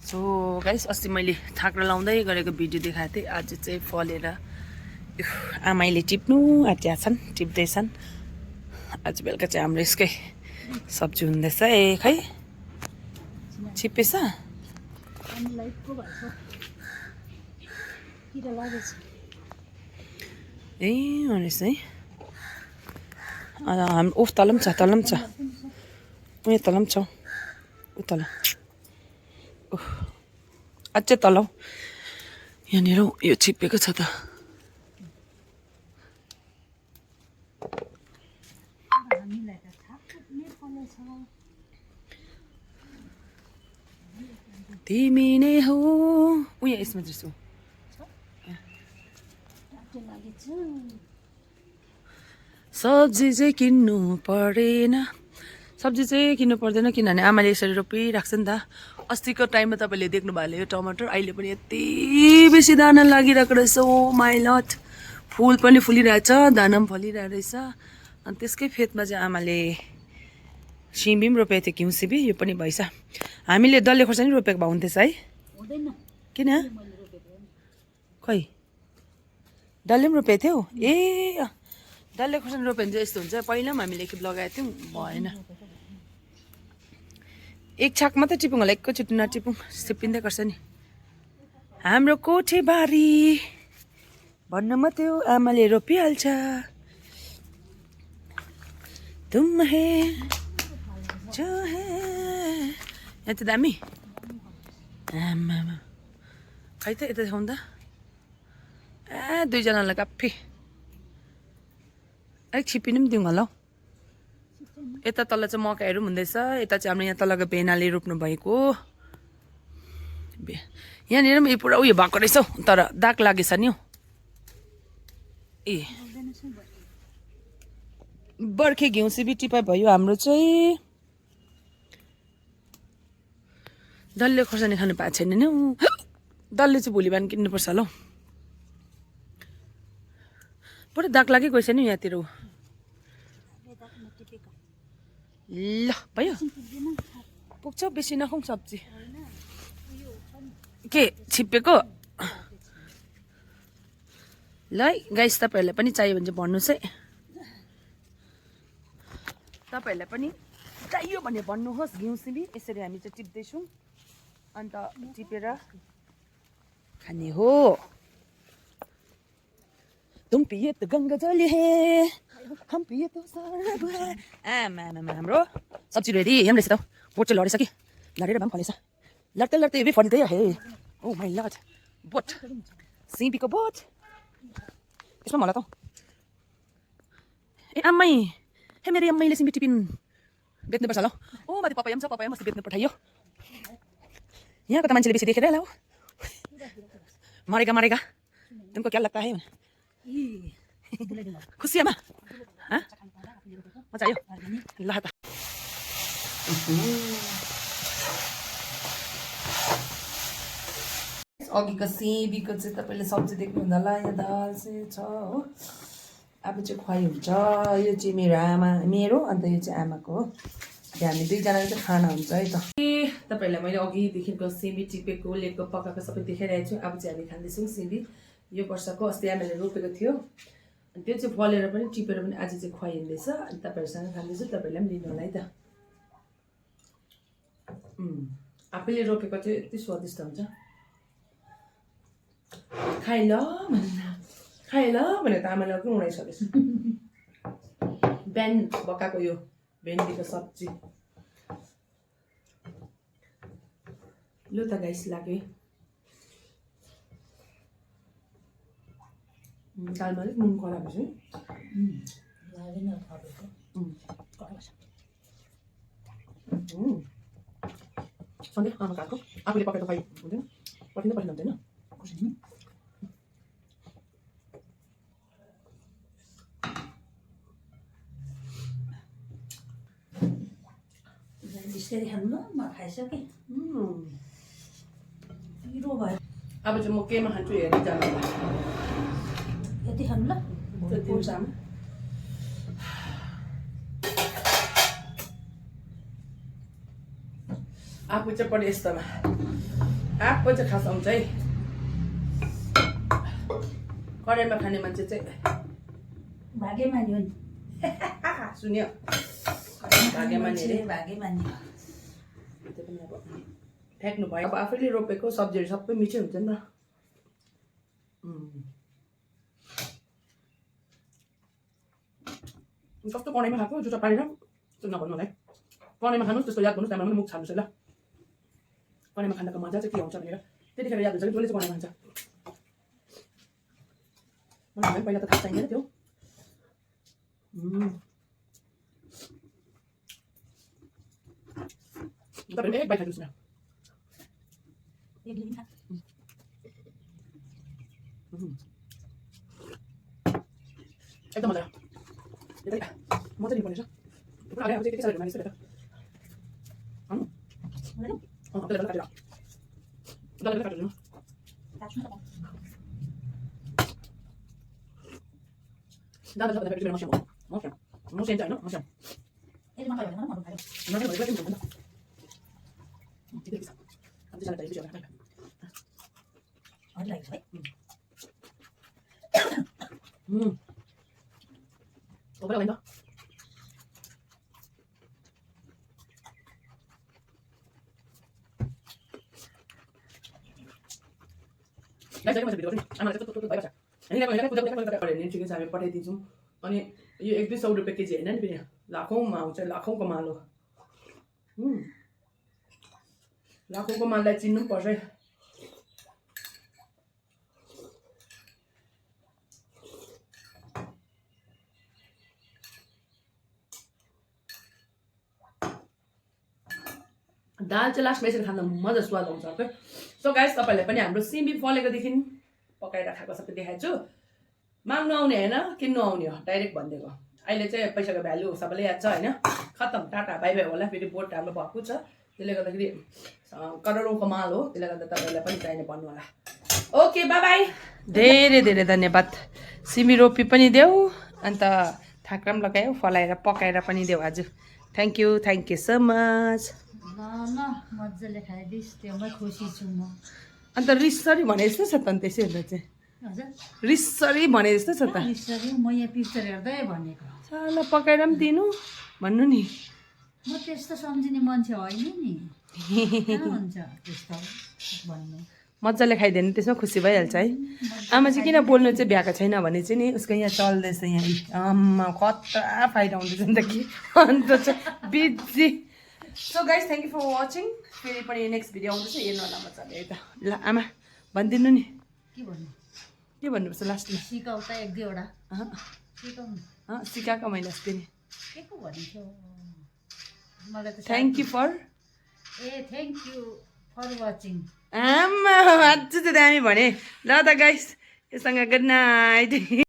So guys अस्ति मैले थाक्रो लाउँदै गरेको भिडियो देखाएको थिएँ। आज चाहिँ फलेर आमाले टिप्नु आँट्या छन्, टिप्दैछन्। आज बेलुका चाहिँ हाम्रो यसकै सब्जी हुँदैछ। ए खै छिप्पेछ ए भनेछ है। हाम्रो उफ तल पनि छ, तल पनि छ, उयो तल पनि छ, उ तल अझै तल यहाँनिर यो छिप्पेको छ त। तिमी नै हो उयो यसमा चाहिँ सब्जी चाहिँ किन्नु परेन, सब्जी चाहिँ किन्नु पर्दैन किनभने आमाले यसरी रोपिराख्छ नि त। अस्तिको टाइममा तपाईँले देख्नु भयो यो टमाटर, अहिले पनि यति बेसी दाना लागिरहेको रहेछ। ओ माइ लट, फुल पनि फुलिरहेछ, दाना पनि फलिरहेको रहेछ। अनि त्यसकै फेदमा चाहिँ आमाले सिमी पनि रोपेको थियो, घिउ सिमी। यो पनि भएछ। हामीले डल्ले खोर्सानी रोपेको भए हुन्थेछ है। किन खै डल्ले पनि रोपेको थियौ? ए डल्ले खोर्सानी रोप्यो भने चाहिँ यस्तो हुन्छ। पहिला पनि हामीले एकखेप लगाएको थियौँ, भएन। एक छाक मात्रै टिपौँ होला, एकैचोटि नटिपौँ, सिप्पिँदै गर्छ नि। हाम्रो कोठेबारी भन्न मात्रै हो, आमाले रोपिहाल्छ। तुम हे जो हे यहाँ त दामी। आमा खै त यता देखाउँ त। ए दुईजनालाई काफी। अलिक छिप्पिनु पनि दिउँ होला हौ। यता तल चाहिँ मकैहरू पनि हुँदैछ। यता चाहिँ हाम्रो यहाँ तलको भेनाले रोप्नु भएको। यहाँनिर पनि पुरा उयो भएको रहेछ हौ, तर दाग लागेछ नि हौ। ए बर्खे घिउ सिबी टिपाइ भयो हाम्रो चाहिँ। डल्ले खोर्सानी खानु पाएको छैन नि हौ। डल्ले चाहिँ भोलि बिहान किन्नुपर्छ होला हौ। पुरा दाग लागि गएछ नि यहाँतिर। ल भयो, पुग्छ, बेसी नखाउँ सब्जी। के छिप्पेको ल है गाइस, तपाईँहरूलाई पनि चाहियो भने चाहिँ भन्नुहोस् है। तपाईँहरूलाई पनि चाहियो भने भन्नुहोस्। घिउ सिमी यसरी हामी चाहिँ टिप्दैछौँ, अन्त टिपेर खाने हो। तुम पिए त गङ्गा जले हे, हम पिए त आमा हाम्रो सब्जी रेडी। यहाँ रहेछ त, बोट चाहिँ लडेछ कि, लडेर भए पनि फलेछ। लड्दै लड्दै हेभी फलिँदै हे। ओ माइ लड, बोट, सिमीको बोट यसमा होला त। ए आम्मै, हे मेरो आम्मैले सिमी टिपिन बेच्नुपर्छ होला। ओ माथि पपाया पनि छ, पपाया मस्त बेच्नु पठाइयो। यहाँको त मान्छेले बेसी देखेर होला हौ। मरेगा मरेगा तुमको क्या लगता है। खुसी आमा, मजा आयो। ल त अघिको सिमीको चाहिँ तपाईँले सब्जी देख्नु हुँदा होला। यहाँ दाल चाहिँ छ हो, अब चाहिँ खुवाइ हुन्छ। यो चाहिँ मेरो आमा, मेरो, अन्त यो चाहिँ आमाको हो। हामी दुईजनाको चाहिँ खाना हुन्छ है त। तपाईँहरूलाई मैले अघिदेखिको सिमी टिपेको, लेको, पकाएको सबै देखाइरहेको छु। अब चाहिँ हामी खाँदैछौँ सिमी। यो वर्षको अस्ति आमाले रोपेको थियो, अनि त्यो चाहिँ फलेर पनि टिपेर पनि आज चाहिँ खुवाइँदैछ। अनि तपाईँहरूसँग खाँदैछु, तपाईँहरूलाई पनि लिनु होला है त। आफैले रोपेको चाहिँ यति स्वादिष्ट हुन्छ। खाइ ल भनेर त आमाले अघि उडाइसकेछ। बिहान पकाएको यो भेन्डीको सब्जी। लु त गाइस लाग्यो। दालमा अलिक नुन कडा भएछ है। सधैँ आमा खाएको आफूले पकाएको खुवाइ हुँदैन, पर्खिँदै पर्खिँदा हुँदैन। बिस्तारै खानु ल, म खाइसकेँ। पिरो भयो। अब चाहिँ म केमा खान्छु हेर्दै जानु। यति खानु ल, त्यति हुन्छ आमा। आफू चाहिँ पनि यस्तोमा आँपको चाहिँ खास आउँछ है कराईमा खाने मान्छे चाहिँ भाग्यमानी हो नि सुन्यो भाग्यमानी अरे भाग्यमानी त्यो पनि अब फ्याँक्नु भयो अब आफैले रोपेको सब्जीहरू सबै मिठै हुन्छ नि त कस्तो कराईमा खाएको जुठो पारेर त्यो नभन्नु होला है कराईमा खानुहोस् त्यस्तो याद गर्नुहोस् त्यहाँबाट पनि मुख छान्नुहोस् है ल कराईमा खाँदाको मजा चाहिँ के आउँछ भनेर त्यतिखेर याद हुन्छ कि जसले चाहिँ कराईमा खान्छ मलाई पहिला त थाहा चाहिँदैन त्यो तपाईँले एक बाइक खाइदिनुहोस् न एकदम मजा मजा लिनुपर्नेछ पुरा अगाडि चाहिँ त्यति साह्रो मानिस त त्यसलाई काटेर काटेर दादा दादा फेरि मस्याम मस्याम मस्याम चाहिँ होइन मस्याम ठिकै छ हामी पठाइदिन्छौँ अनि यो 100-200 रुपियाँ केजी होइन नि फेरि लाखौँमा आउँछ लाखौँको माल हो लाखौँको माललाई चिन्नु पनि पर्छ है दाल चाहिँ लास्टमा यसरी खाँदा मजा स्वाद आउँछ अर्कै सो गाइस तपाईँहरूले पनि हाम्रो सिमी फलेकोदेखि पकाएर खाएको सबै देखाएको छु माग्नु आउने होइन किन्नु आउने हो डाइरेक्ट भनिदिएको अहिले चाहिँ पैसाको भ्यालु सबैले याद छ होइन खत्तम टाटा बाई बाई होला फेरि बोट हाम्रो भएको छ त्यसले गर्दाखेरि करोडौँको माल हो त्यसले गर्दा तपाईँहरूलाई पनि चाहिने भन्नु होला ओके बाई बाई धेरै धेरै धन्यवाद सिमी रोपी पनि देऊ अन्त थाक्रा पनि लगायो फलाएर पकाएर पनि देऊ आज थ्याङ्क यू सो मच ल मजाले खाइदिस् त्योमै खुसी छु म अन्त रिसरी भने जस्तो छ त त्यसै हेर्दा चाहिँ हजुर रिसरी भने जस्तो छ त रिसरी म यहाँ पिक्चर हेर्दै भनेको साला पकाएर पनि दिनु भन्नु नि म त्यस्तो सम्झिने मान्छे होइन नि कहाँ हुन्छ त्यस्तो भन्नु मजाले खाइदियो भने त्यसमा खुसी भइहाल्छ है आमा चाहिँ किन बोल्नु चाहिँ भ्याएको छैन भने चाहिँ नि उसको यहाँ चल्दैछ यहाँ आमा खतरा फाइदा हुँदैछ नि त कि अन्त चाहिँ busy so guys thank you for watching फेरि पनि नेक्स्ट भिडियो आउँदैछ हेर्नु होला मजाले है त ल आमा भनिदिनु नि के भन्नु के भन्नुपर्छ लास्टमा सिकाउ त एक दुईवटा सिकाउनु सिकाएको मैले अस्ति नि के को भन्थ्यो मलाई त thank you for a thank you for watching आमा अझ चाहिँ दामी भने ल त गाइस योसँग गुड नाइट